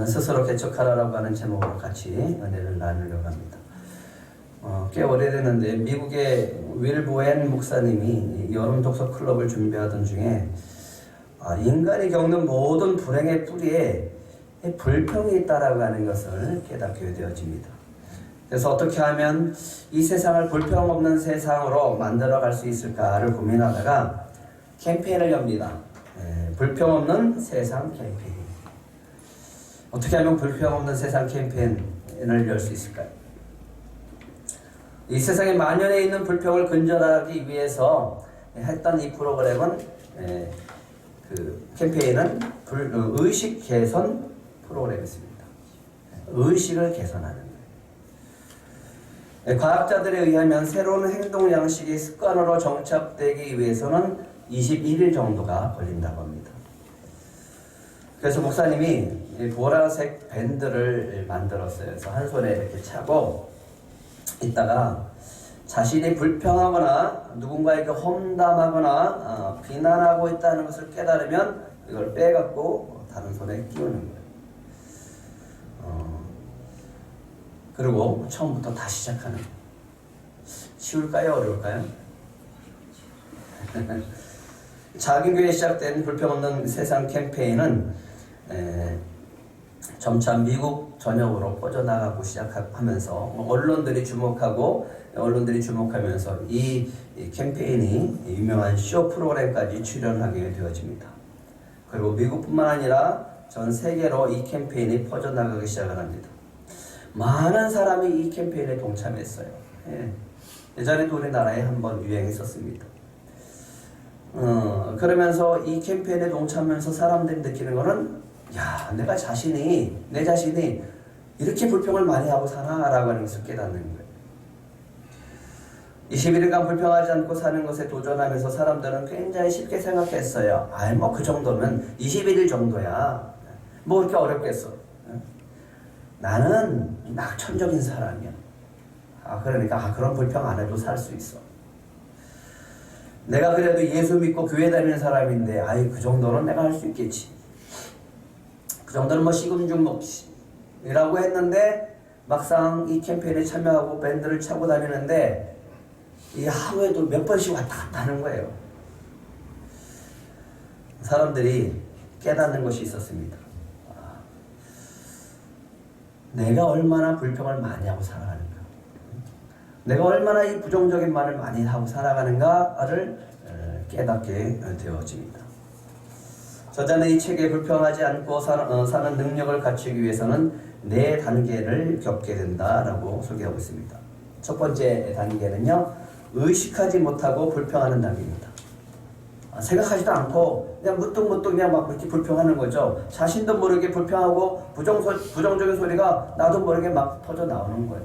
스스로 개척하라라고 하는 제목으로 같이 은혜를 나누려고 합니다. 꽤 오래됐는데 미국의 윌 보엔 목사님이 여름 독서 클럽을 준비하던 중에 인간이 겪는 모든 불행의 뿌리에 불평이 있다라고 하는 것을 깨닫게 되어집니다. 그래서 어떻게 하면 이 세상을 불평 없는 세상으로 만들어 갈 수 있을까를 고민하다가 캠페인을 엽니다. 불평 없는 세상 캠페인. 어떻게 하면 불평 없는 세상 캠페인을 열 수 있을까요? 이 세상에 만연해 있는 불평을 근절하기 위해서 했던 이 프로그램은 그 캠페인은 의식 개선 프로그램이었습니다. 의식을 개선하는 거예요. 과학자들에 의하면 새로운 행동 양식이 습관으로 정착되기 위해서는 21일 정도가 걸린다고 합니다. 그래서 목사님이 보라색 밴드를 만들었어요. 그래서 한 손에 이렇게 차고 있다가 자신이 불평하거나 누군가에게 험담하거나 비난하고 있다는 것을 깨달으면 이걸 빼갖고 다른 손에 끼우는 거예요. 그리고 처음부터 다시 시작하는 거예요. 쉬울까요? 어려울까요? 작은 교회에 시작된 불평 없는 세상 캠페인은 점차 미국 전역으로 퍼져나가고 시작하면서 언론들이 주목하면서 이 캠페인이 유명한 쇼 프로그램까지 출연하게 되어집니다. 그리고 미국뿐만 아니라 전 세계로 이 캠페인이 퍼져나가기 시작을 합니다. 많은 사람이 이 캠페인에 동참했어요. 예전에도 우리나라에 한번 유행했었습니다. 그러면서 이 캠페인에 동참하면서 사람들이 느끼는 거는 내 자신이 이렇게 불평을 많이 하고 사나라고 하는 것을 깨닫는 거예요. 21일간 불평하지 않고 사는 것에 도전하면서 사람들은 굉장히 쉽게 생각했어요. 그 정도면 21일 정도야. 뭐 그렇게 어렵겠어. 나는 낙천적인 사람이야. 그러니까 그런 불평 안 해도 살 수 있어. 내가 그래도 예수 믿고 교회 다니는 사람인데 그 정도는 내가 할 수 있겠지. 그 정도는 시금죽먹이라고 했는데 막상 이 캠페인에 참여하고 밴드를 차고 다니는데 이 하루에도 몇 번씩 왔다 갔다 하는 거예요. 사람들이 깨닫는 것이 있었습니다. 내가 얼마나 불평을 많이 하고 살아가는가, 내가 얼마나 이 부정적인 말을 많이 하고 살아가는가를 깨닫게 되어집니다. 저자는 이 책에 불평하지 않고 사는 능력을 갖추기 위해서는 4단계를 겪게 된다라고 소개하고 있습니다. 첫 번째 단계는요, 의식하지 못하고 불평하는 단계입니다. 생각하지도 않고 그냥 무뚝무뚝 그냥 막 그렇게 불평하는 거죠. 자신도 모르게 불평하고 부정적인 소리가 나도 모르게 막 터져 나오는 거예요.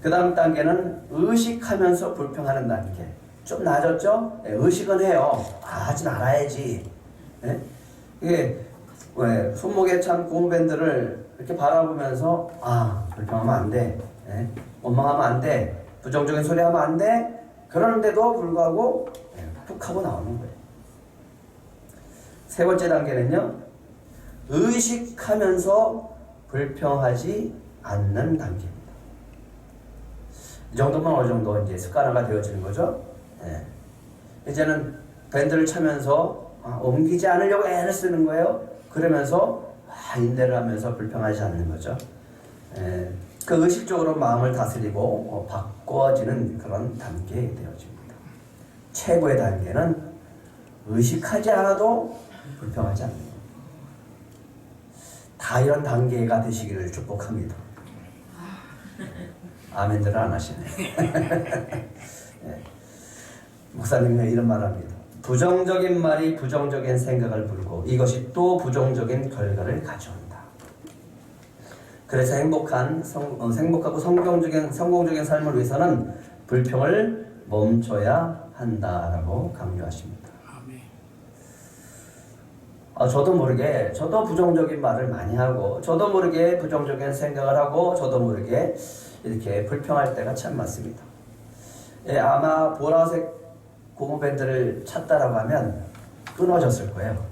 그 다음 단계는 의식하면서 불평하는 단계. 좀 낮았죠? 의식은 해요. 하지 말아야지. 이게 손목에 찬 고무밴드를 이렇게 바라보면서 불평하면 안 돼. 원망하면 안 돼. 부정적인 소리 하면 안 돼. 그러는데도 불구하고 툭 하고 나오는 거예요. 세 번째 단계는요, 의식하면서 불평하지 않는 단계입니다. 이 정도면 어느 정도 이제 습관화가 되어지는 거죠. 이제는 밴드를 차면서 옮기지 않으려고 애를 쓰는 거예요. 그러면서 인내를 하면서 불평하지 않는 거죠. 그 의식적으로 마음을 다스리고 바꿔지는 그런 단계에 되어집니다. 최고의 단계는 의식하지 않아도 불평하지 않는 겁니다. 다 이런 단계가 되시기를 축복합니다. 아멘들을 안 하시네. 목사님은 이런 말 합니다. 부정적인 말이 부정적인 생각을 부르고 이것이 또 부정적인 결과를 가져온다. 그래서 행복하고 성공적인 삶을 위해서는 불평을 멈춰야 한다라고 강조하십니다. 저도 모르게 저도 부정적인 말을 많이 하고 저도 모르게 부정적인 생각을 하고 저도 모르게 이렇게 불평할 때가 참 많습니다. 아마 보라색 고무밴드를 찼다라고 하면 끊어졌을 거예요.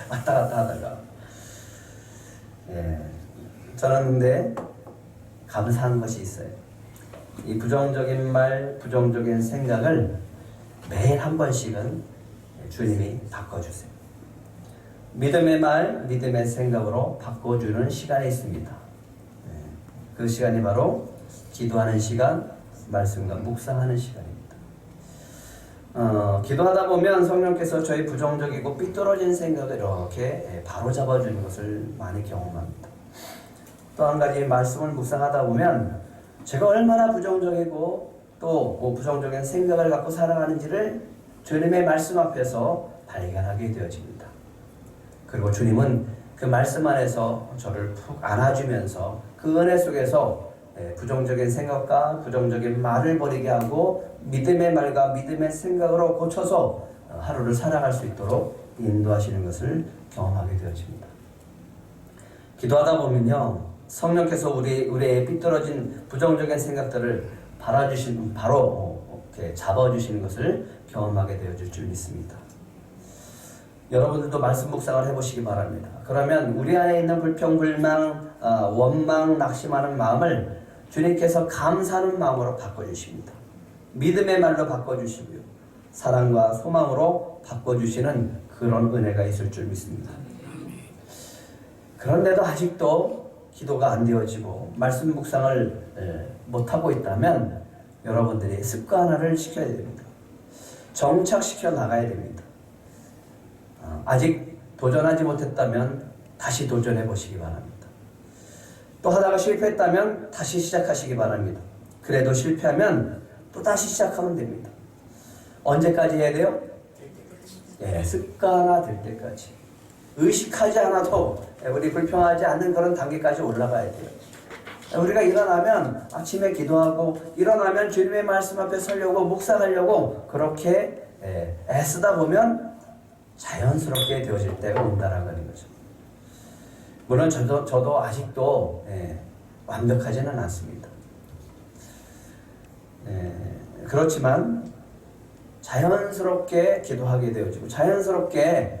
왔다 갔다 하다가. 예, 저는 근데 감사한 것이 있어요. 이 부정적인 말, 부정적인 생각을 매일 한 번씩은 주님이 바꿔주세요. 믿음의 말, 믿음의 생각으로 바꿔주는 시간이 있습니다. 그 시간이 바로 기도하는 시간, 말씀과 묵상하는 시간입니다. 기도하다 보면 성령께서 저희 부정적이고 삐뚤어진 생각을 이렇게 바로잡아 주는 것을 많이 경험합니다. 또 한 가지 말씀을 묵상하다 보면 제가 얼마나 부정적이고 또 부정적인 생각을 갖고 살아가는지를 주님의 말씀 앞에서 발견하게 되어집니다. 그리고 주님은 그 말씀 안에서 저를 푹 안아주면서 그 은혜 속에서 부정적인 생각과 부정적인 말을 버리게 하고 믿음의 말과 믿음의 생각으로 고쳐서 하루를 살아갈 수 있도록 인도하시는 것을 경험하게 되어집니다. 기도하다 보면요, 성령께서 우리의 삐뚤어진 부정적인 생각들을 바로 이렇게 잡아주시는 것을 경험하게 되어질 줄 믿습니다. 여러분들도 말씀 묵상을 해보시기 바랍니다. 그러면 우리 안에 있는 불평, 불만, 원망, 낙심하는 마음을 주님께서 감사하는 마음으로 바꿔주십니다. 믿음의 말로 바꿔주시고요, 사랑과 소망으로 바꿔주시는 그런 은혜가 있을 줄 믿습니다. 그런데도 아직도 기도가 안 되어지고 말씀 묵상을 못하고 있다면 여러분들이 습관화를 시켜야 됩니다. 정착시켜 나가야 됩니다. 아직 도전하지 못했다면 다시 도전해 보시기 바랍니다. 또 하다가 실패했다면 다시 시작하시기 바랍니다. 그래도 실패하면 또 다시 시작하면 됩니다. 언제까지 해야 돼요? 습관화 될 때까지. 의식하지 않아도 우리 불평하지 않는 그런 단계까지 올라가야 돼요. 우리가 일어나면 아침에 기도하고 일어나면 주님의 말씀 앞에 서려고 묵상하려고 그렇게 애쓰다 보면 자연스럽게 되어질 때가 온다라는 거죠. 물론 저도 아직도 완벽하지는 않습니다. 그렇지만 자연스럽게 기도하게 되어지고 자연스럽게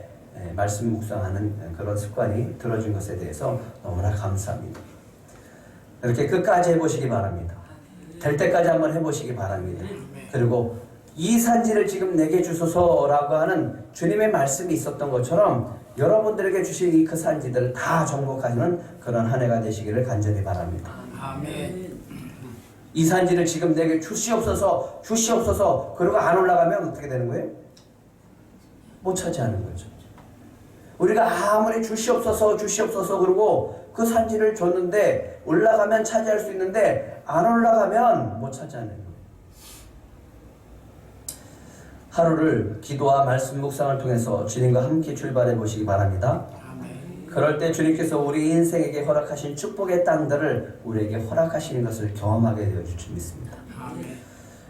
말씀 묵상하는 그런 습관이 들어진 것에 대해서 너무나 감사합니다. 이렇게 끝까지 해보시기 바랍니다. 될 때까지 한번 해보시기 바랍니다. 그리고 이 산지를 지금 내게 주소서라고 하는 주님의 말씀이 있었던 것처럼 여러분들에게 주신 이 그 산지들을 다 정복하는 그런 한 해가 되시기를 간절히 바랍니다. 아멘. 이 산지를 지금 내게 주시옵소서 그러고 안 올라가면 어떻게 되는 거예요? 못 차지하는 거죠. 우리가 아무리 주시옵소서 그러고 그 산지를 줬는데 올라가면 차지할 수 있는데 안 올라가면 못 차지하는 거예요. 하루를 기도와 말씀 묵상을 통해서 주님과 함께 출발해 보시기 바랍니다. 그럴 때 주님께서 우리 인생에게 허락하신 축복의 땅들을 우리에게 허락하시는 것을 경험하게 되어질 줄 믿습니다.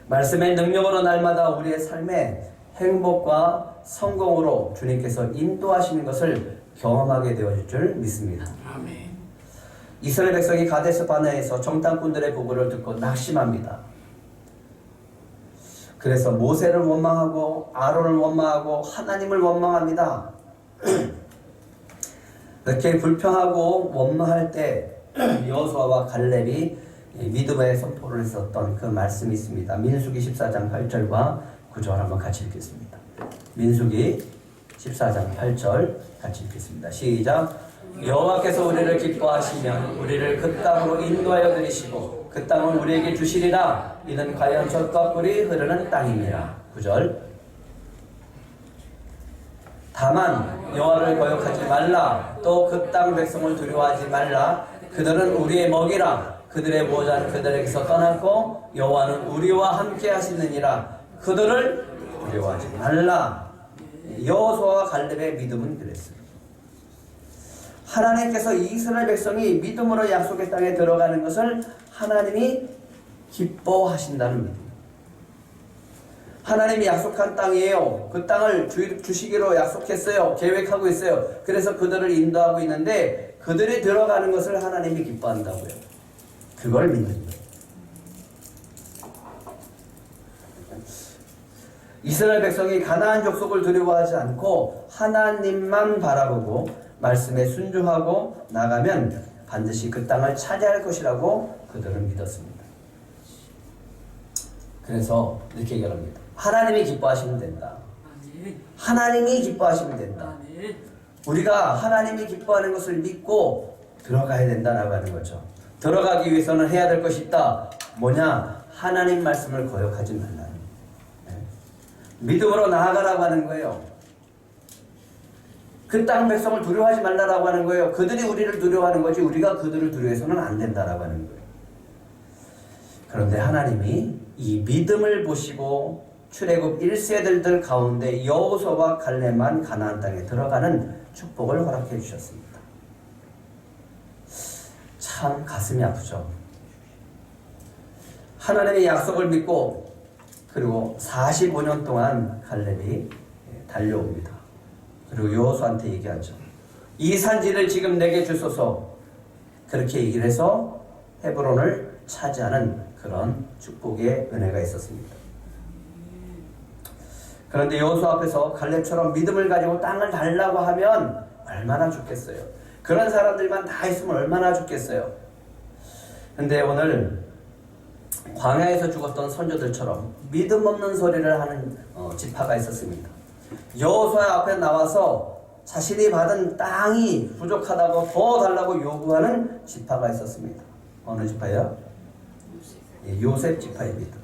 말씀의 능력으로 날마다 우리의 삶에 행복과 성공으로 주님께서 인도하시는 것을 경험하게 되어질 줄 믿습니다. 이스라엘 백성이 가데스 바네아에서 정탐꾼들의 보고를 듣고 낙심합니다. 그래서 모세를 원망하고 아론을 원망하고 하나님을 원망합니다. 이렇게 불평하고 원망할 때 여호수아와 갈렙이 믿음의 선포를 했었던 그 말씀이 있습니다. 민수기 14장 8절과 9절 한번 같이 읽겠습니다. 민수기 14장 8절 같이 읽겠습니다. 시작. 여호와께서 우리를 기뻐하시면 우리를 그 땅으로 인도하여 들이시고 그 땅을 우리에게 주시리라. 이는 과연 젖과 꿀이 흐르는 땅입니다. 9절. 다만 여호와를 거역하지 말라. 또 그 땅 백성을 두려워하지 말라. 그들은 우리의 먹이라. 그들의 보호자는 그들에게서 떠났고 여호와는 우리와 함께 하시느니라. 그들을 두려워하지 말라. 여호수아와 갈렙의 믿음은 그랬어요. 하나님께서 이스라엘 백성이 믿음으로 약속의 땅에 들어가는 것을 하나님이 기뻐하신다는 믿음. 하나님이 약속한 땅이에요. 그 땅을 주시기로 약속했어요. 계획하고 있어요. 그래서 그들을 인도하고 있는데 그들이 들어가는 것을 하나님이 기뻐한다고요. 그걸 믿는 거예요. 이스라엘 백성이 가나안 족속을 두려워하지 않고 하나님만 바라보고 말씀에 순종하고 나가면 반드시 그 땅을 차지할 것이라고 그들은 믿었습니다. 그래서 이렇게 얘기합니다. 하나님이 기뻐하시면 된다. 하나님이 기뻐하시면 된다. 우리가 하나님이 기뻐하는 것을 믿고 들어가야 된다라고 하는 거죠. 들어가기 위해서는 해야 될 것이 있다. 뭐냐? 하나님 말씀을 거역하지 말라는 거예요. 믿음으로 나아가라고 하는 거예요. 그 땅 백성을 두려워하지 말라라고 하는 거예요. 그들이 우리를 두려워하는 거지 우리가 그들을 두려워해서는 안 된다라고 하는 거예요. 그런데 하나님이 이 믿음을 보시고 출애굽 1세들들 가운데 여호수아와 갈렙만 가나안 땅에 들어가는 축복을 허락해 주셨습니다. 참 가슴이 아프죠. 하나님의 약속을 믿고 그리고 45년 동안 갈렙이 달려옵니다. 그리고 여호수아한테 얘기하죠. 이 산지를 지금 내게 주소서. 그렇게 얘기를 해서 헤브론을 차지하는 그런 축복의 은혜가 있었습니다. 그런데 여호수아 앞에서 갈렙처럼 믿음을 가지고 땅을 달라고 하면 얼마나 좋겠어요. 그런 사람들만 다 있으면 얼마나 좋겠어요. 근데 오늘 광야에서 죽었던 선조들처럼 믿음 없는 소리를 하는 지파가 있었습니다. 여호수아 앞에 나와서 자신이 받은 땅이 부족하다고 더 달라고 요구하는 지파가 있었습니다. 어느 지파예요? 요셉 지파입니다.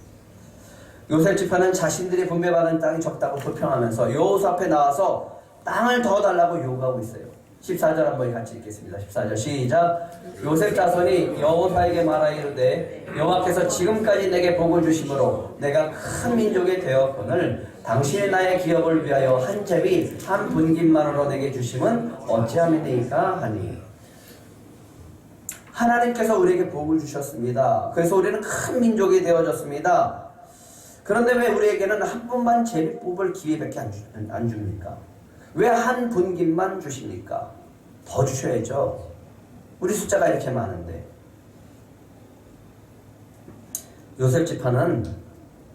요셉 지파는 자신들이 분배받은 땅이 적다고 불평하면서 여호수아 앞에 나와서 땅을 더 달라고 요구하고 있어요. 14절 한번 같이 읽겠습니다. 14절 시작. 요셉 자손이 여호수아에게 말하 이르되 여호와께서 지금까지 내게 복을 주심으로 내가 큰 민족이 되었거늘 당신이 나의 기업을 위하여 한 제비 한 분깃만으로 내게 주심은 어찌함이니까 하니. 하나님께서 우리에게 복을 주셨습니다. 그래서 우리는 큰 민족이 되어졌습니다. 그런데 왜 우리에게는 한 분만 제비 뽑을 기회밖에 안 줍니까? 왜 한 분깃만 주십니까? 더 주셔야죠. 우리 숫자가 이렇게 많은데. 요셉 지파는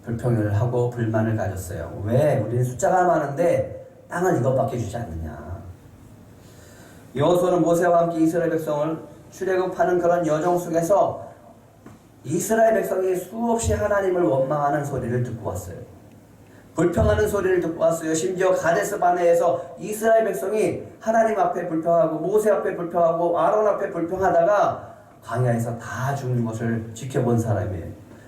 불평을 하고 불만을 가졌어요. 왜? 우리는 숫자가 많은데 땅을 이것밖에 주지 않느냐. 여호수아는 모세와 함께 이스라엘 백성을 출애굽하는 그런 여정 속에서 이스라엘 백성이 수없이 하나님을 원망하는 소리를 듣고 왔어요. 불평하는 소리를 듣고 왔어요. 심지어 가데스 바네에서 이스라엘 백성이 하나님 앞에 불평하고 모세 앞에 불평하고 아론 앞에 불평하다가 광야에서 다 죽는 것을 지켜본 사람이에요.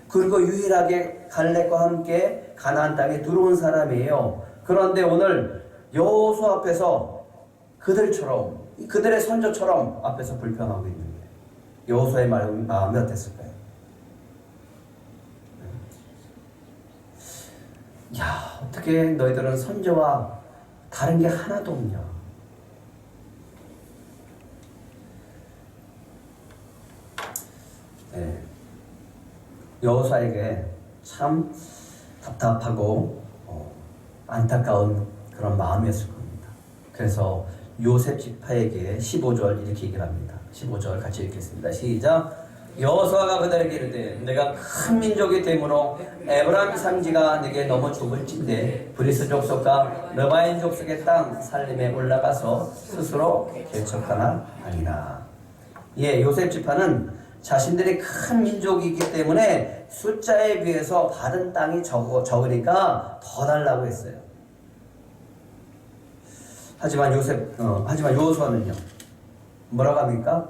그리고 유일하게 갈렙과 함께 가나안 땅에 들어온 사람이에요. 그런데 오늘 여호수아 앞에서 그들처럼 그들의 선조처럼 앞에서 불평하고 있는 거예요. 여호수아의 마음이 어땠을까요? 야, 어떻게 너희들은 선조와 다른 게 하나도 없냐? 네. 여호수아에게 참 답답하고 안타까운 그런 마음이었을 겁니다. 그래서 요셉 지파에게 15절 이렇게 얘기를 합니다. 15절 같이 읽겠습니다. 시작. 여호수아가 그들에게 이르되 내가 큰 민족이 되므로 에브라임 산지가 내게 너무 좁을진데 브리스 족속과 르바인 족속의 땅 살림에 올라가서 스스로 개척하나 아니라. 예, 요셉 지파는 자신들이 큰 민족이기 때문에 숫자에 비해서 받은 땅이 적으니까 더 달라고 했어요. 하지만 여호수아는요 뭐라고 합니까?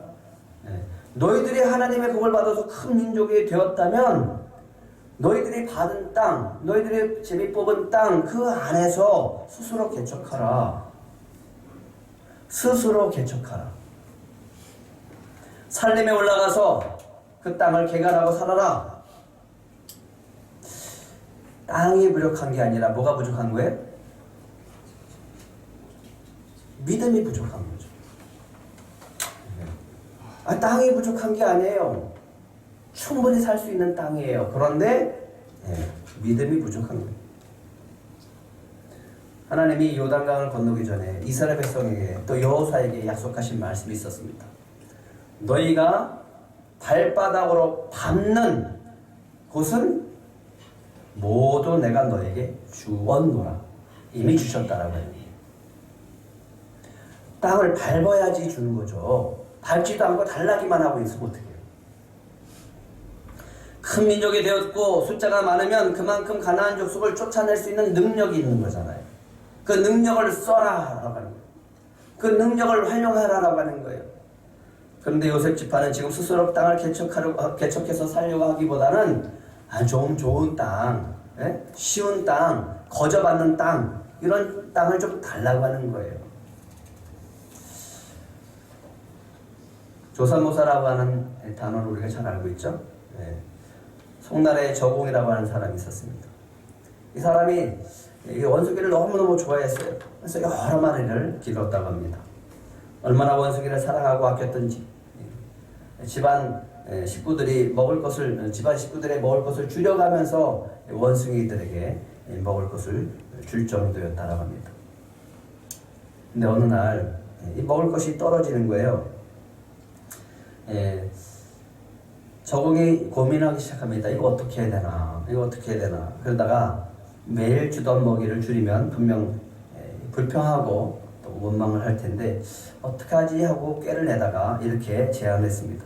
너희들이 하나님의 복을 받아서 큰 민족이 되었다면 너희들이 받은 땅, 너희들이 제비 뽑은 땅 그 안에서 스스로 개척하라. 스스로 개척하라. 살림에 올라가서 그 땅을 개간하고 살아라. 땅이 부족한 게 아니라 뭐가 부족한 거예요? 믿음이 부족한 거죠. 땅이 부족한 게 아니에요. 충분히 살 수 있는 땅이에요. 그런데 믿음이 부족한 거예요. 하나님이 요단강을 건너기 전에 이스라엘 백성에게 또 여호수아에게 약속하신 말씀이 있었습니다. 너희가 발바닥으로 밟는 곳은 모두 내가 너에게 주었노라. 이미 주셨다라고 해요. 땅을 밟아야지 주는 거죠. 밟지도 않고 달라기만 하고 있으면 어떡해요. 큰 민족이 되었고 숫자가 많으면 그만큼 가나안 족속을 쫓아낼 수 있는 능력이 있는 거잖아요. 그 능력을 써라라고 하는 거예요. 그 능력을 활용하라라고 하는 거예요. 그런데 요셉 지파는 지금 스스로 땅을 개척해서 살려고 하기보다는 좀 좋은 땅, 쉬운 땅, 거저받는 땅, 이런 땅을 좀 달라고 하는 거예요. 조사모사라고 하는 단어를 우리가 잘 알고 있죠. 송나라의 저공이라고 하는 사람이 있었습니다. 이 사람이 원숭이를 너무너무 좋아했어요. 그래서 여러 마리를 기르었다고 합니다. 얼마나 원숭이를 사랑하고 아꼈던지 집안 식구들의 먹을 것을 줄여가면서 원숭이들에게 먹을 것을 줄 정도였다고 합니다. 근데 어느 날 이 먹을 것이 떨어지는 거예요. 저공이 고민하기 시작합니다. 이거 어떻게 해야 되나? 이거 어떻게 해야 되나? 그러다가 매일 주던 먹이를 줄이면 분명 불평하고 또 원망을 할 텐데 어떡하지 하고 꾀를 내다가 이렇게 제안했습니다.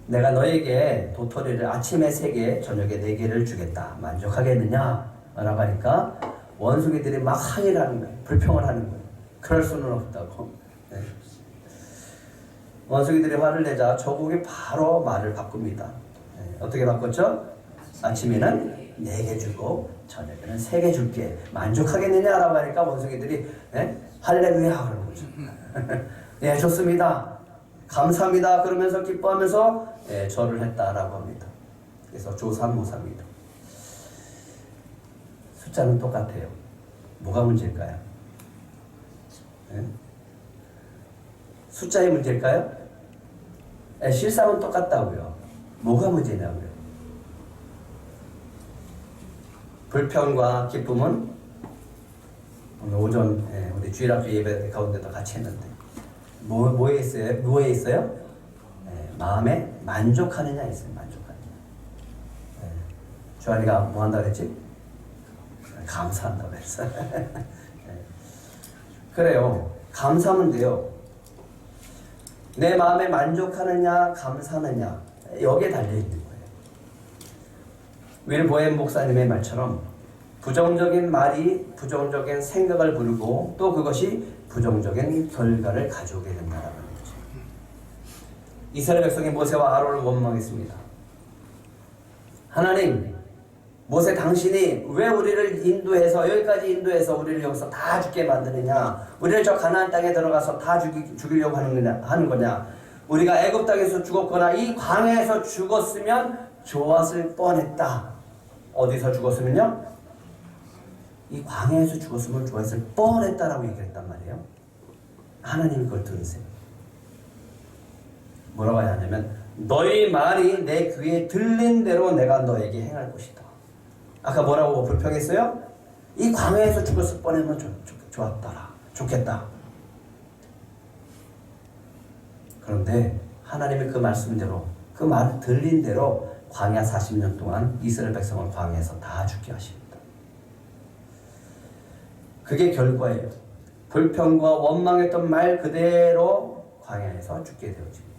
내가 너에게 도토리를 아침에 3개, 저녁에 4개를 주겠다. 만족하겠느냐? 라고 하니까 원숭이들이 막 항의를 하는 거예요. 불평을 하는 거예요. 그럴 수는 없다고. 원숭이들이 화를 내자 저공이 바로 말을 바꿉니다. 어떻게 바꿨죠? 아침에는 4개 주고 저녁에는 3개 줄게. 만족하겠느냐라고 하니까 원숭이들이 할렐루야 그러는 거죠. 네, 좋습니다. 감사합니다. 그러면서 기뻐하면서 절을 했다라고 합니다. 그래서 조삼모사입니다. 숫자는 똑같아요. 뭐가 문제일까요? 숫자의 문제일까요? 실상은 똑같다고요. 뭐가 문제냐고요? 불평과 기쁨은 오늘 오전 우리 주일학교 예배 가운데도 같이 했는데 뭐에 있어요? 마음에 만족하느냐 있어요. 만족하느냐. 주한이가 뭐 한다고 했지? 감사한다고 했어. 그래요. 감사하면 돼요. 내 마음에 만족하느냐 감사하느냐 여기에 달려있는 거예요. 윌 보엠 목사님의 말처럼 부정적인 말이 부정적인 생각을 부르고 또 그것이 부정적인 결과를 가져오게 된다는 거죠. 이스라엘 백성이 모세와 아론을 원망했습니다. 하나님, 모세 당신이 왜 우리를 인도해서 여기까지 인도해서 우리를 여기서 다 죽게 만드느냐? 우리를 저 가나안 땅에 들어가서 다 죽이려고 하는 거냐? 우리가 애굽 땅에서 죽었거나 이 광야에서 죽었으면 좋았을 뻔했다. 어디서 죽었으면요? 이 광야에서 죽었으면 좋았을 뻔했다라고 얘기했단 말이에요. 하나님이 그걸 들으세요. 뭐라고 하냐면 너희 말이 내 귀에 들린 대로 내가 너에게 행할 것이다. 아까 뭐라고 불평했어요? 이 광야에서 죽었을 뻔하면 좋았더라. 좋겠다. 그런데 하나님의 그 말씀대로 그 말 들린 대로 광야 40년 동안 이스라엘 백성을 광야에서 다 죽게 하십니다. 그게 결과예요. 불평과 원망했던 말 그대로 광야에서 죽게 되어집니다.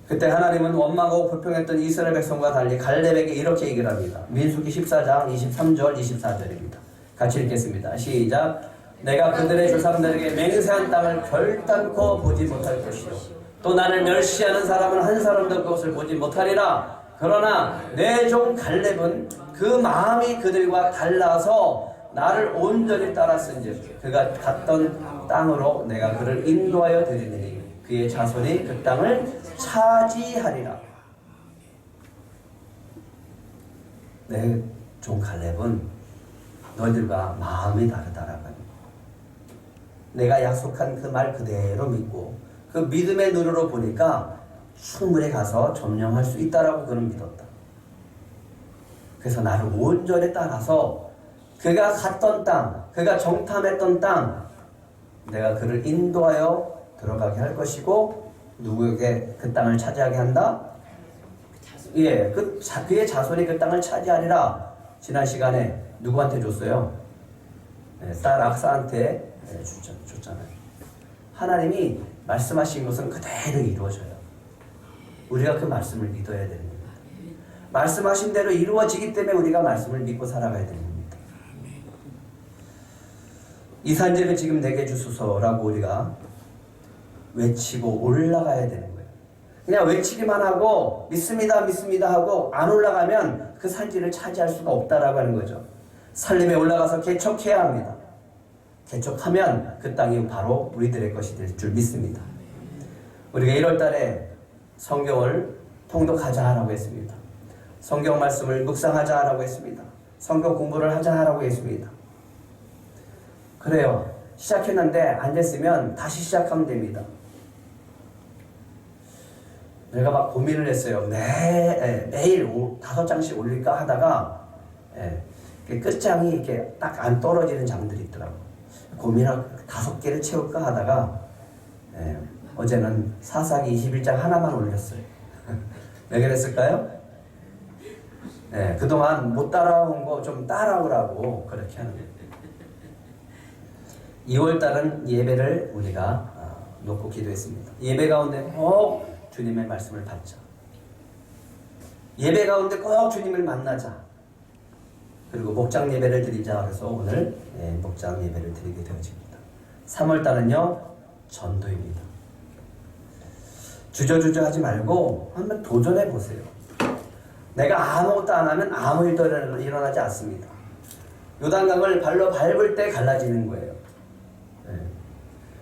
그때 하나님은 원망하고 불평했던 이스라엘 백성과 달리 갈렙에게 이렇게 얘기를 합니다. 민수기 14장 23절 24절입니다. 같이 읽겠습니다. 시작. 내가 그들의 조상들에게 맹세한 땅을 결단코 보지 못할 것이요 또 나를 멸시하는 사람은 한 사람도 그것을 보지 못하리라. 그러나 내 종 갈렙은 그 마음이 그들과 달라서 나를 온전히 따랐은즉 그가 갔던 땅으로 내가 그를 인도하여 드리느니 그의 자손이 그 땅을 차지하리라. 내 종 갈렙은 너희들과 마음이 다르다라고 합니다. 내가 약속한 그 말 그대로 믿고 그 믿음의 눈으로 보니까 충분히 가서 점령할 수 있다라고 그는 믿었다. 그래서 나를 온전히 따라서 그가 갔던 땅, 그가 정탐했던 땅, 내가 그를 인도하여 들어가게 할 것이고 누구에게 그 땅을 차지하게 한다? 예, 그의 자손이 그 땅을 차지하리라. 지난 시간에 누구한테 줬어요? 예, 딸 악사한테 줬잖아요. 하나님이 말씀하신 것은 그대로 이루어져요. 우리가 그 말씀을 믿어야 되는 겁니다. 말씀하신 대로 이루어지기 때문에 우리가 말씀을 믿고 살아가야 되는 겁니다. 이 산지를 지금 내게 주소서라고 우리가 외치고 올라가야 되는 거예요. 그냥 외치기만 하고 믿습니다 믿습니다 하고 안 올라가면 그 산지를 차지할 수가 없다라고 하는 거죠. 산림에 올라가서 개척해야 합니다. 개척하면 그 땅이 바로 우리들의 것이 될 줄 믿습니다. 우리가 1월 달에 성경을 통독하자라고 했습니다. 성경 말씀을 묵상하자라고 했습니다. 성경 공부를 하자라고 했습니다. 그래요. 시작했는데 안 됐으면 다시 시작하면 됩니다. 내가 막 고민을 했어요. 매일 5장씩 올릴까 하다가 끝장이 이렇게 딱 안 떨어지는 장들이 있더라고요. 고민을 5개를 채울까 하다가 어제는 사사기 21장 하나만 올렸어요. 왜 그랬을까요? 그동안 못 따라온 거 좀 따라오라고 그렇게 하는 거예요. 2월달은 예배를 우리가 놓고 기도했습니다. 예배 가운데 꼭 주님의 말씀을 받자. 예배 가운데 꼭 주님을 만나자. 그리고 목장 예배를 드리자. 그래서 오늘 목장 예배를 드리게 되어집니다. 3월달은요 전도입니다. 주저주저 하지 말고 한번 도전해 보세요. 내가 아무것도 안 하면 아무 일도 일어나지 않습니다. 요단강을 발로 밟을 때 갈라지는 거예요.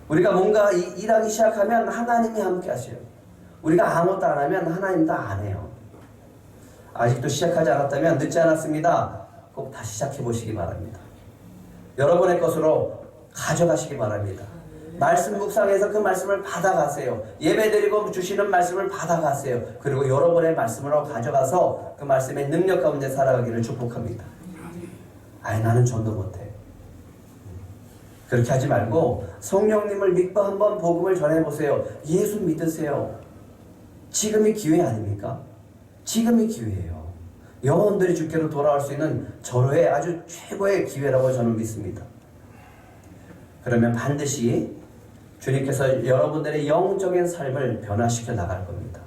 우리가 뭔가 일하기 시작하면 하나님이 함께 하셔요. 우리가 아무것도 안 하면 하나님도 안 해요. 아직도 시작하지 않았다면 늦지 않았습니다. 꼭 다시 시작해 보시기 바랍니다. 여러분의 것으로 가져가시기 바랍니다. 말씀 묵상해서 그 말씀을 받아가세요. 예배드리고 주시는 말씀을 받아가세요. 그리고 여러분의 말씀으로 가져가서 그 말씀의 능력 가운데 살아가기를 축복합니다. 아니 나는 전도 못해. 그렇게 하지 말고 성령님을 믿고 한번 복음을 전해보세요. 예수 믿으세요. 지금이 기회 아닙니까? 지금이 기회예요. 영혼들이 주께로 돌아올 수 있는 절호의 아주 최고의 기회라고 저는 믿습니다. 그러면 반드시 주님께서 여러분들의 영적인 삶을 변화시켜 나갈 겁니다.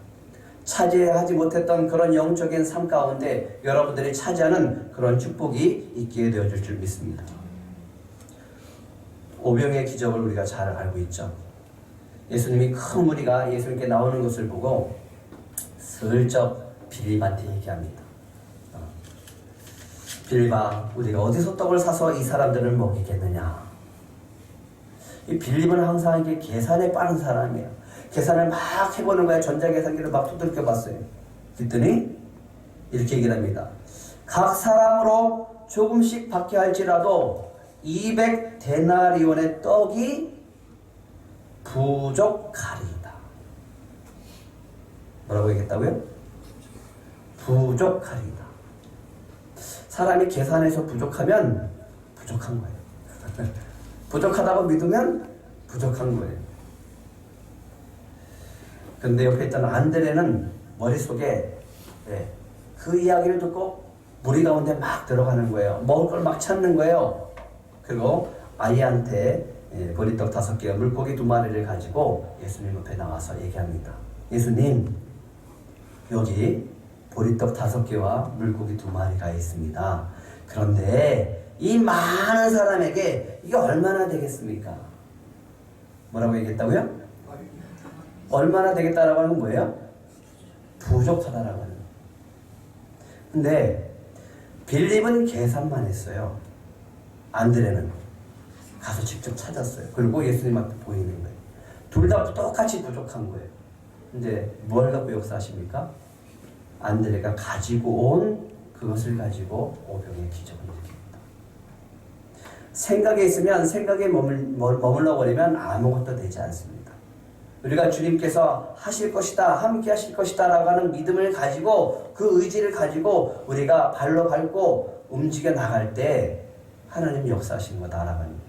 차지하지 못했던 그런 영적인 삶 가운데 여러분들이 차지하는 그런 축복이 있게 되어질 줄 믿습니다. 오병의 기적을 우리가 잘 알고 있죠. 예수님이 큰 무리가 예수님께 나오는 것을 보고 슬쩍 빌립한테 얘기합니다. 빌립아, 우리가 어디서 떡을 사서 이 사람들을 먹이겠느냐. 이 빌립은 항상 이게 계산에 빠른 사람이에요. 계산을 막 해보는 거야. 전자계산기를 막 두들겨 봤어요. 그랬더니 이렇게 얘기를 합니다. 각 사람으로 조금씩 받게 할지라도 200데나리온의 떡이 부족하리이다. 뭐라고 얘기했다고요? 부족하리이다. 사람이 계산해서 부족하면 부족한 거예요. 부족하다고 믿으면 부족한 거예요. 근데 옆에 있던 안드레는 머릿속에 그 이야기를 듣고 무리 가운데 막 들어가는 거예요. 먹을 걸 막 찾는 거예요. 그리고 아이한테 보리떡 5개와 물고기 2마리를 가지고 예수님 옆에 나와서 얘기합니다. 예수님, 여기 보리떡 5개와 물고기 2마리가 있습니다. 그런데 이 많은 사람에게 이게 얼마나 되겠습니까? 뭐라고 얘기했다고요? 얼마나 되겠다라고 하는 건 뭐예요? 부족하다라고 하는 거예요. 근데 빌립은 계산만 했어요. 안드레는 가서 직접 찾았어요. 그리고 예수님 앞에 보이는 거예요. 둘 다 똑같이 부족한 거예요. 근데 뭘 갖고 역사하십니까? 안드레가 가지고 온 그것을 가지고 오병의 기적을 일으킵니다. 생각에 있으면 생각에 머물러 버리면 아무것도 되지 않습니다. 우리가 주님께서 하실 것이다, 함께 하실 것이다 라고 하는 믿음을 가지고 그 의지를 가지고 우리가 발로 밟고 움직여 나갈 때 하나님 역사하신 거다라고 합니다.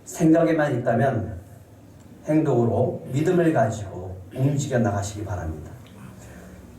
생각에만 있다면 행동으로 믿음을 가지고 움직여 나가시기 바랍니다.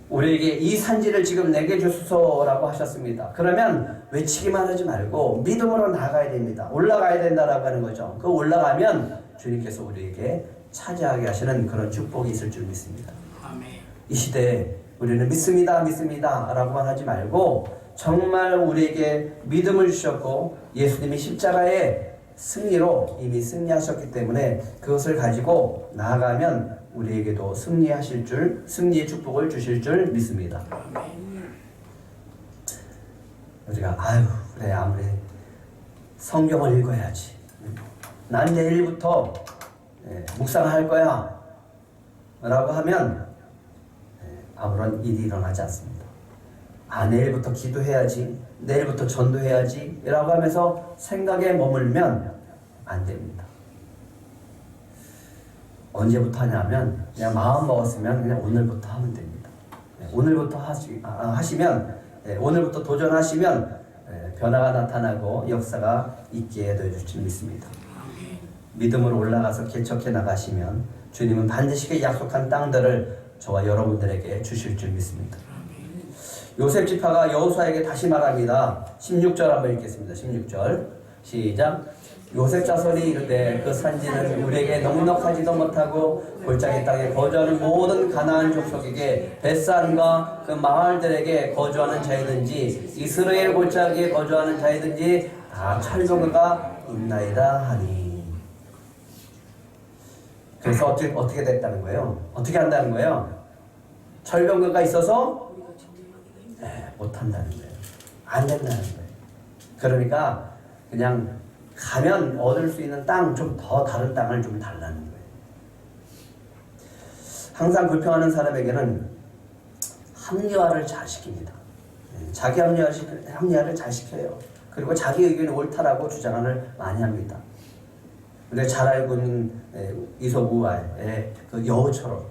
우리에게 이 산지를 지금 내게 주소서라고 하셨습니다. 그러면 외치기만 하지 말고 믿음으로 나가야 됩니다. 올라가야 된다라고 하는 거죠. 그 올라가면 주님께서 우리에게 차지하게 하시는 그런 축복이 있을 줄 믿습니다. 아멘. 이 시대에 우리는 믿습니다, 믿습니다 라고만 하지 말고 정말 우리에게 믿음을 주셨고 예수님이 십자가의 승리로 이미 승리하셨기 때문에 그것을 가지고 나아가면 우리에게도 승리하실 줄, 승리의 축복을 주실 줄 믿습니다. 우리가 그래 아무리 성경을 읽어야지. 난 내일부터 묵상할 거야 라고 하면 아무런 일이 일어나지 않습니다. 내일부터 기도해야지, 내일부터 전도해야지 라고 하면서 생각에 머물면 안 됩니다. 언제부터 하냐면 그냥 마음 먹었으면 그냥 오늘부터 하면 됩니다. 오늘부터 하시면 오늘부터 도전하시면 변화가 나타나고 역사가 있게 되어줄 줄 믿습니다. 믿음으로 올라가서 개척해 나가시면 주님은 반드시 그 약속한 땅들을 저와 여러분들에게 주실 줄 믿습니다. 요셉 지파가 여호수아에게 다시 말합니다. 16절 한번 읽겠습니다. 16절 시작. 요셉 자손이 이르되 그 산지는 우리에게 넉넉하지도 못하고 골짜기 땅에 거주하는 모든 가나안 족속에게 벳산과 그 마을들에게 거주하는 자이든지 이스라엘 골짜기에 거주하는 자이든지 다 철병거가 있나이다 하니. 그래서 어떻게 됐다는 거예요? 어떻게 한다는 거예요? 철병거가 있어서 못한다는 거예요. 안 된다는 거예요. 그러니까 그냥 가면 얻을 수 있는 땅 좀 더 다른 땅을 좀 달라는 거예요. 항상 불평하는 사람에게는 합리화를 잘 시킵니다. 자기 합리화를 잘 시켜요. 그리고 자기 의견이 옳다라고 주장을 많이 합니다. 우리가 잘 알고 있는 이솝우화의 그 여우처럼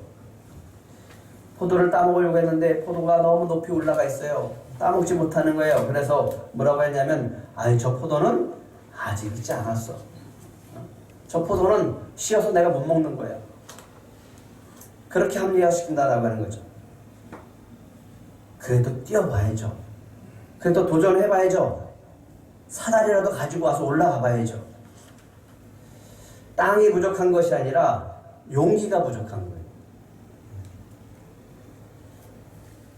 포도를 따먹으려고 했는데 포도가 너무 높이 올라가 있어요. 따먹지 못하는 거예요. 그래서 뭐라고 했냐면 저 포도는 아직 익지 않았어. 저 포도는 쉬어서 내가 못 먹는 거야. 그렇게 합리화시킨다라고 하는 거죠. 그래도 뛰어봐야죠. 그래도 도전해봐야죠. 사다리라도 가지고 와서 올라가 봐야죠. 땅이 부족한 것이 아니라 용기가 부족한 거예요.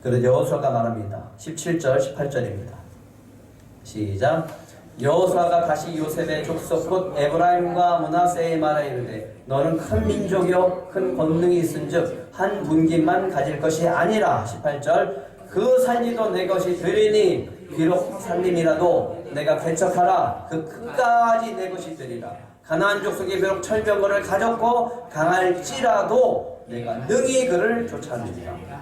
그래서 여호수아가 말합니다. 17절, 18절입니다. 시작. 여호수아가 다시 요셉의 족속 곧 에브라임과 므낫세에 말하 이르되 너는 큰 민족이요 큰 권능이 있은즉 한 분깃만 가질 것이 아니라 18절 그 산지도 내 것이 되리니 비록 산림이라도 내가 개척하라 그 끝까지 내 것이 되리라. 가나안 족속이 비록 철병거를 가졌고 강할지라도 내가 능히 그를 쫓아내리라.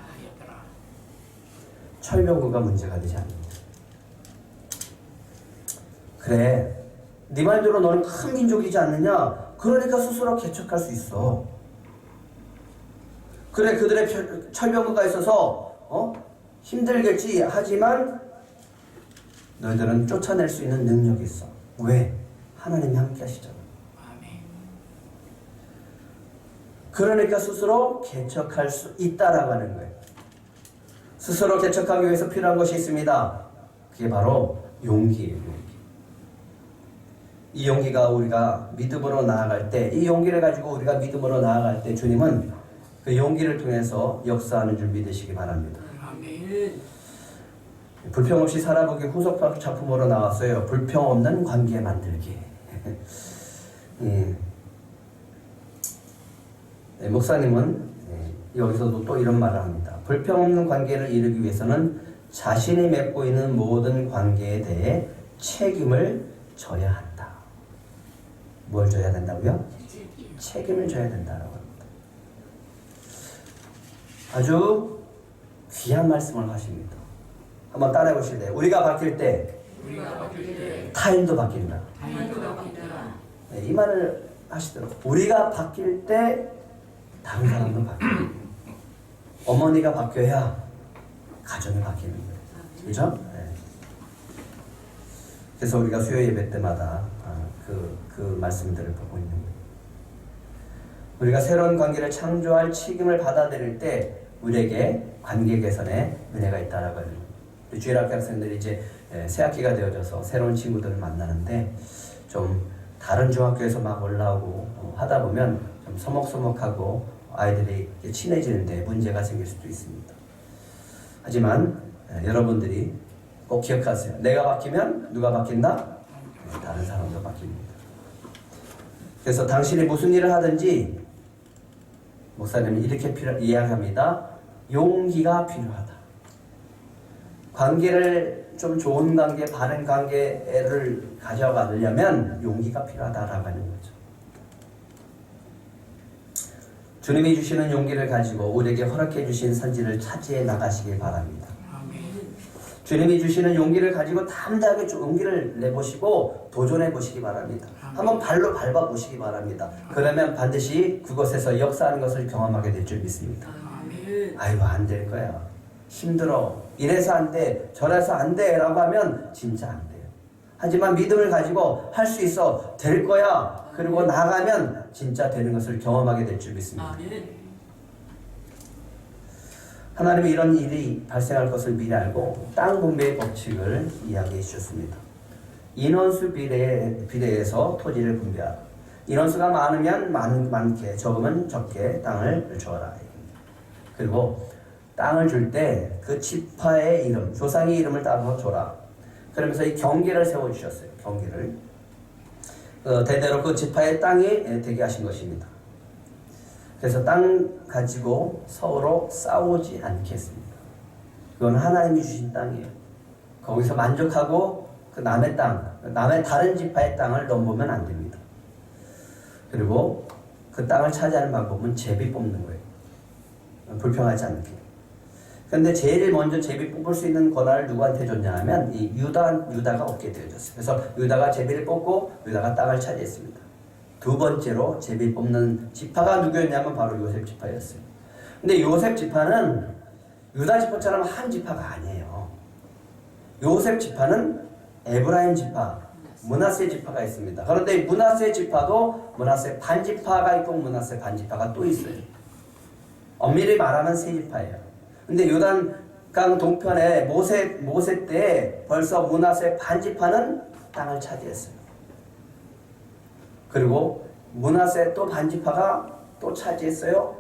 철병거가 문제가 되지 않는다. 그래, 네 말대로 너는 큰 민족이지 않느냐? 그러니까 스스로 개척할 수 있어. 그래, 그들의 철병거가 있어서 힘들겠지. 하지만 너희들은 쫓아낼 수 있는 능력이 있어. 왜? 하나님이 함께 하시잖아. 그러니까 스스로 개척할 수 있다라고 하는 거예요. 스스로 개척하기 위해서 필요한 것이 있습니다. 그게 바로 용기예요. 용기. 이 용기가 우리가 믿음으로 나아갈 때, 이 용기를 가지고 우리가 믿음으로 나아갈 때 주님은 그 용기를 통해서 역사하는 줄 믿으시기 바랍니다. 아멘. 불평 없이 살아보기 후속 작품으로 나왔어요. 불평 없는 관계 만들기. 목사님은 여기서도 또 이런 말을 합니다. 불평 없는 관계를 이루기 위해서는 자신이 맺고 있는 모든 관계에 대해 책임을 져야 한다. 뭘 져야 된다고요? 책임을 져야 된다라고 합니다. 아주 귀한 말씀을 하십니다. 한번 따라해 보실래요? 우리가 바뀔 때 타인도 바뀐다. 네, 이 말을 하시더라고요. 우리가 바뀔 때 다른 사람도 바뀌고 어머니가 바뀌어야 가정이 바뀌는 거예요. 그렇죠? 네. 그래서 우리가 수요 예배 때마다 그 말씀들을 보고 있는 거예요. 우리가 새로운 관계를 창조할 책임을 받아들일 때 우리에게 관계 개선에 은혜가 있다라고 해요. 주일학교 학생들이 이제 새학기가 되어져서 새로운 친구들을 만나는데 좀 다른 중학교에서 막 올라오고 하다 보면 좀 서먹서먹하고 아이들이 친해지는데 문제가 생길 수도 있습니다. 하지만 여러분들이 꼭 기억하세요. 내가 바뀌면 누가 바뀐다? 다른 사람도 바뀝니다. 그래서 당신이 무슨 일을 하든지 목사님은 이렇게 이야기합니다. 용기가 필요하다. 관계를 좀 좋은 관계, 바른 관계를 가져가려면 용기가 필요하다라고 하는 거죠. 주님이 주시는 용기를 가지고 우리에게 허락해 주신 선지를 차지해 나가시길 바랍니다. 주님이 주시는 용기를 가지고 담대하게 용기를 내보시고 도전해 보시기 바랍니다. 한번 발로 밟아 보시기 바랍니다. 그러면 반드시 그곳에서 역사하는 것을 경험하게 될 줄 믿습니다. 아이고 안 될 거야. 힘들어. 이래서 안 돼. 저래서 안 돼. 라고 하면 진짜 안 돼요. 하지만 믿음을 가지고 할 수 있어. 될 거야. 그리고 나가면 진짜 되는 것을 경험하게 될 줄 믿습니다. 하나님은 이런 일이 발생할 것을 미리 알고 땅 분배의 법칙을 이야기해 주셨습니다. 인원수 비례해서 토지를 분배하라. 인원수가 많으면 많게, 적으면 적게 땅을 주어라. 그리고 땅을 줄 때 그 지파의 이름, 조상의 이름을 따서 줘라. 그러면서 이 경계를 세워주셨어요. 경계를. 대대로 그 지파의 땅이 되게 하신 것입니다. 그래서 땅 가지고 서로 싸우지 않겠습니다. 그건 하나님이 주신 땅이에요. 거기서 만족하고 그 남의 땅, 남의 다른 지파의 땅을 넘보면 안 됩니다. 그리고 그 땅을 차지하는 방법은 제비 뽑는 거예요. 불평하지 않게. 그런데 제일 먼저 제비 뽑을 수 있는 권한을 누구한테 줬냐 하면 이 유다가 얻게 되어졌어요. 그래서 유다가 제비를 뽑고 유다가 땅을 차지했습니다. 두 번째로 제비 뽑는 지파가 누구였냐면 바로 요셉 지파였어요. 근데 요셉 지파는 유다 지파처럼 한 지파가 아니에요. 요셉 지파는 에브라임 지파, 므낫세 지파가 있습니다. 그런데 이 므낫세 지파도 므낫세 반지파가 있고 므낫세 반지파가 또 있어요. 엄밀히 말하면 세 지파예요. 근데 요단강 동편에 모세 때 벌써 므낫세 반지파는 땅을 차지했어요. 그리고 므낫세 또 반지파가 또 차지했어요.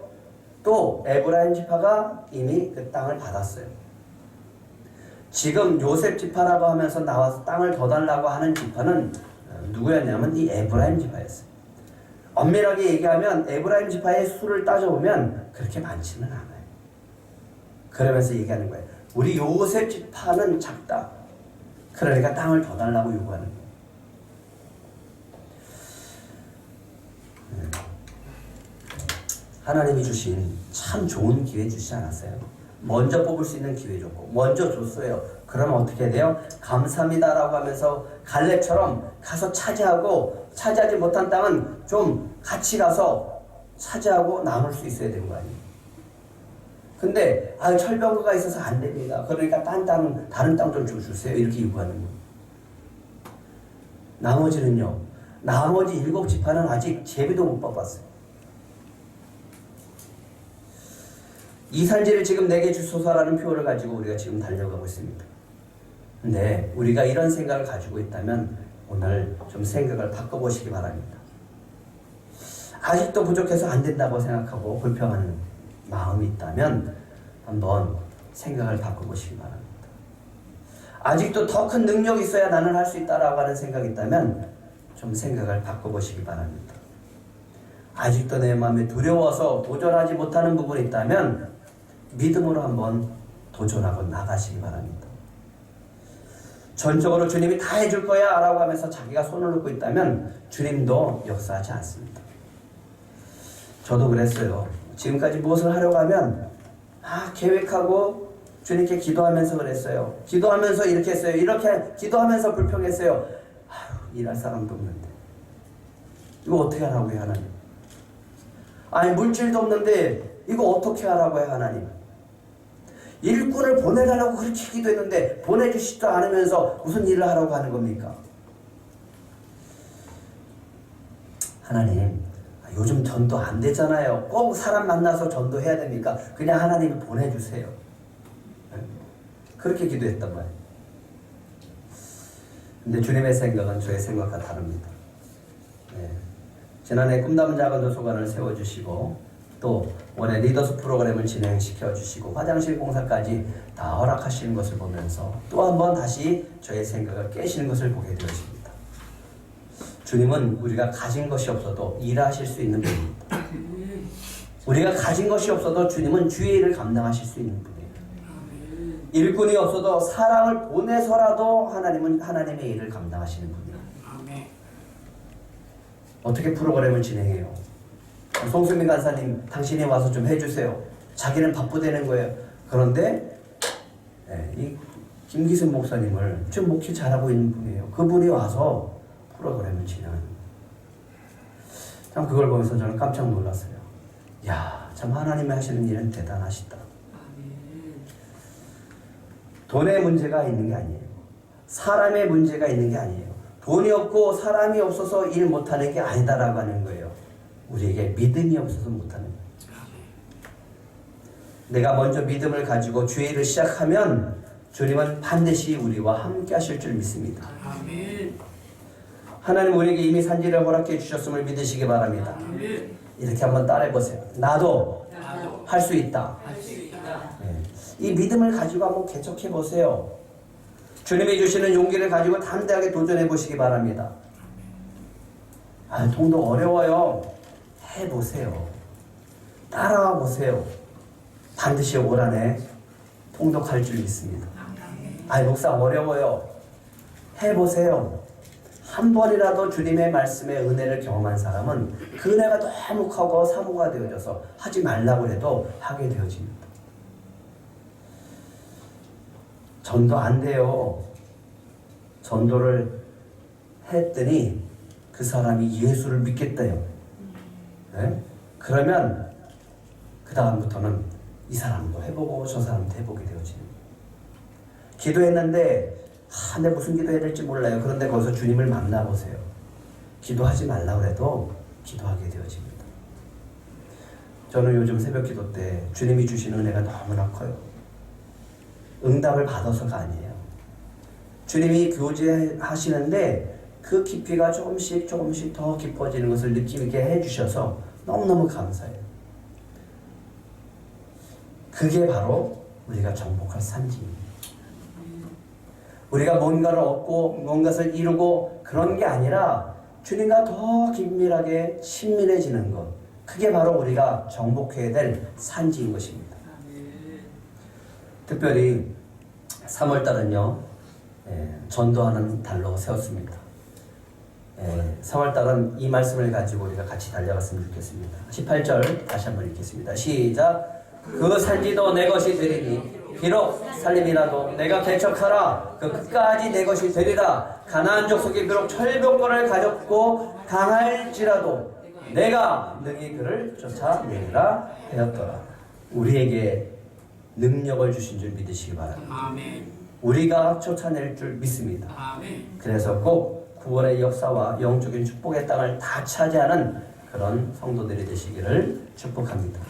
또 에브라임 지파가 이미 그 땅을 받았어요. 지금 요셉 지파라고 하면서 나와서 땅을 더 달라고 하는 지파는 누구였냐면 이 에브라임 지파였어요. 엄밀하게 얘기하면 에브라임 지파의 수를 따져보면 그렇게 많지는 않아요. 그러면서 얘기하는 거예요. 우리 요셉 지파는 작다. 그러니까 땅을 더 달라고 요구하는 거예요. 하나님이 주신 참 좋은 기회 주시지 않았어요? 먼저 뽑을 수 있는 기회 줬고 먼저 줬어요. 그러면 어떻게 돼요? 감사합니다라고 하면서 갈렙처럼 가서 차지하지 못한 땅은 좀 같이 가서 차지하고 남을 수 있어야 되는 거 아니에요? 근데 철병거가 있어서 안 됩니다. 그러니까 다른 땅 좀 주세요. 이렇게 요구하는 거예요. 나머지는요. 나머지 7지파는 아직 제비도 못 뽑았어요. 이 산지를 지금 내게 주소서라는 표를 가지고 우리가 지금 달려가고 있습니다. 근데 우리가 이런 생각을 가지고 있다면 오늘 좀 생각을 바꿔보시기 바랍니다. 아직도 부족해서 안 된다고 생각하고 불평하는 마음이 있다면 한번 생각을 바꿔보시기 바랍니다. 아직도 더 큰 능력이 있어야 나는 할 수 있다라고 하는 생각이 있다면 좀 생각을 바꿔보시기 바랍니다. 아직도 내 마음에 두려워서 도전하지 못하는 부분이 있다면 믿음으로 한번 도전하고 나가시기 바랍니다. 전적으로 주님이 다 해줄 거야 라고 하면서 자기가 손을 놓고 있다면 주님도 역사하지 않습니다. 저도 그랬어요. 지금까지 무엇을 하려고 하면 계획하고 주님께 기도하면서 그랬어요. 기도하면서 이렇게 했어요. 이렇게 기도하면서 불평했어요. 일할 사람도 없는데 이거 어떻게 하라고요 하나님? 물질도 없는데 이거 어떻게 하라고 해요 하나님? 일꾼을 보내달라고 그렇게 기도했는데 보내주시지도 않으면서 무슨 일을 하라고 하는 겁니까? 하나님, 요즘 전도 안 되잖아요. 꼭 사람 만나서 전도해야 됩니까? 그냥 하나님이 보내주세요. 그렇게 기도했단 말이에요. 근데 주님의 생각은 저의 생각과 다릅니다. 지난해 꿈담은 작은 도서관을 세워주시고 또 올해 리더스 프로그램을 진행시켜 주시고 화장실 공사까지 다 허락하시는 것을 보면서 또 한 번 다시 저의 생각을 깨시는 것을 보게 되었습니다. 주님은 우리가 가진 것이 없어도 일하실 수 있는 분입니다. 우리가 가진 것이 없어도 주님은 주의 일을 감당하실 수 있는 분이에요. 일꾼이 없어도 사람을 보내서라도 하나님은 하나님의 일을 감당하시는 분이에요. 어떻게 프로그램을 진행해요? 송수민 간사님, 당신이 와서 좀 해주세요. 자기는 바쁘다는 거예요. 그런데 이 김기순 목사님을 좀 목회 잘하고 있는 분이에요. 그분이 와서 프로그램을 진행합니다. 참 그걸 보면서 저는 깜짝 놀랐어요. 야, 참 하나님이 하시는 일은 대단하시다. 돈의 문제가 있는 게 아니에요. 사람의 문제가 있는 게 아니에요. 돈이 없고 사람이 없어서 일 못하는 게 아니다라고 하는 거예요. 우리에게 믿음이 없어서 못하는 거예요. 내가 먼저 믿음을 가지고 주의 일을 시작하면 주님은 반드시 우리와 함께 하실 줄 믿습니다. 하나님 우리에게 이미 산지를 허락해 주셨음을 믿으시기 바랍니다. 이렇게 한번 따라해보세요. 나도 할 수 있다. 이 믿음을 가지고 한번 개척해보세요. 주님이 주시는 용기를 가지고 담대하게 도전해보시기 바랍니다. 통독 어려워요. 해보세요. 따라와 보세요. 반드시 올 한해 통독할 줄 믿습니다. 목사 어려워요. 해보세요. 한 번이라도 주님의 말씀의 은혜를 경험한 사람은 그 은혜가 너무 크고 사모가 되어져서 하지 말라고 해도 하게 되어집니다. 전도 안 돼요. 전도를 했더니 그 사람이 예수를 믿겠대요. 그러면 그 다음부터는 이 사람도 해보고 저 사람도 해보게 되어지는 거예요. 기도했는데 내가 무슨 기도해야 될지 몰라요. 그런데 거기서 주님을 만나보세요. 기도하지 말라고 해도 기도하게 되어집니다. 저는 요즘 새벽 기도 때 주님이 주신 은혜가 너무나 커요. 응답을 받아서가 아니에요. 주님이 교제하시는데 그 깊이가 조금씩 더 깊어지는 것을 느낌 있게 해주셔서 너무너무 감사해요. 그게 바로 우리가 정복할 산지입니다. 우리가 뭔가를 얻고 뭔가를 이루고 그런 게 아니라 주님과 더 긴밀하게 친밀해지는 것, 그게 바로 우리가 정복해야 될 산지인 것입니다. 특별히 3월달은요 전도하는 달로 세웠습니다. 3월달은 이 말씀을 가지고 우리가 같이 달려갔으면 좋겠습니다. 18절 다시 한번 읽겠습니다. 시작. 그 산지도 내 것이 되리니 비록 살림이라도 내가 개척하라. 그 끝까지 내 것이 되리라. 가나안 족속이 비록 철병거를 가졌고 당할지라도 내가 능히 그를 쫓아내리라 하였더라. 우리에게 능력을 주신 줄 믿으시기 바랍니다. 우리가 쫓아낼 줄 믿습니다. 그래서 꼭 구원의 역사와 영적인 축복의 땅을 다 차지하는 그런 성도들이 되시기를 축복합니다.